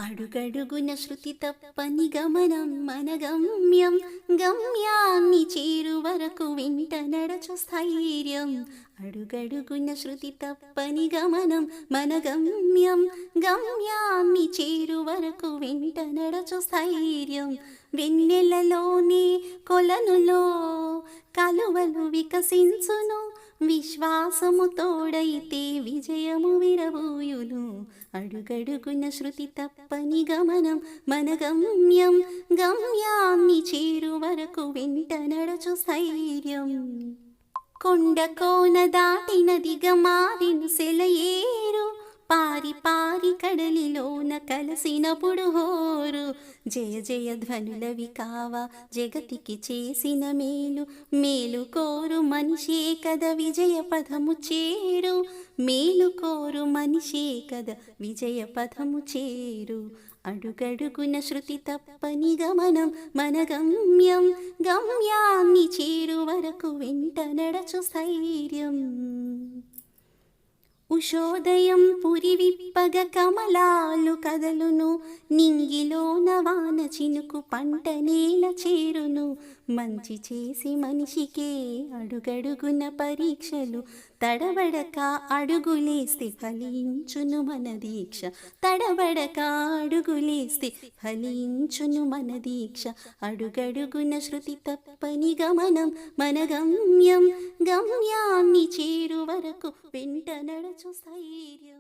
అడుగడుగున శృతి తప్పని గమనం మన గమ్యం, గమ్యాన్ని చేరు వరకు వెంట నడచు స్థైర్యం. అడుగడుగున శృతి తప్పని గమనం మన గమ్యం, గమ్యాన్ని చేరు వరకు వెంట నడచు స్థైర్యం. వెన్నెలలోనే కొలనులో కలువలు వికసించును, విశ్వాసము తోడైతే విజయము విరబూయును. అడుగడుగున శృతి తప్పని గమనం మన గమ్యం, గమ్యాన్ని చేరు వరకు వెంట నడచు స్థైర్యం. కొండ కోన దాటినదిగా మారిన సెలయేరు, పారి పారి కడలిలోన కలసినప్పుడు హోరు. జయ జయ ధ్వనులవి కావా జగతికి చేసిన మేలు, మేలు కోరు మనిషే కద విజయ పథము చేరు, మేలు కోరు మనిషే కద విజయ పథము చేరు. అడుగడుగున శృతి తప్పని గమనం మన గమ్యం, గమ్యాన్ని చేరు వరకు వెంట నడచు స్థైర్యం. ఉషోదయం పురి విప్పగ కమలాలు కదలును, నింగిలోన వాన చినుకు పంట నేల చేరును. మంచి చేసి మనిషికే అడుగడుగున పరీక్షలు, తడబడక అడుగులేస్తే ఫలించును మన దీక్ష, తడబడక అడుగులేస్తే ఫలించును మన దీక్ష. అడుగడుగున శృతి తప్పని గమనం మన గమ్యం, గమ్యాన్ని చేరు వరకు వెంట నడచు స్థైర్యం.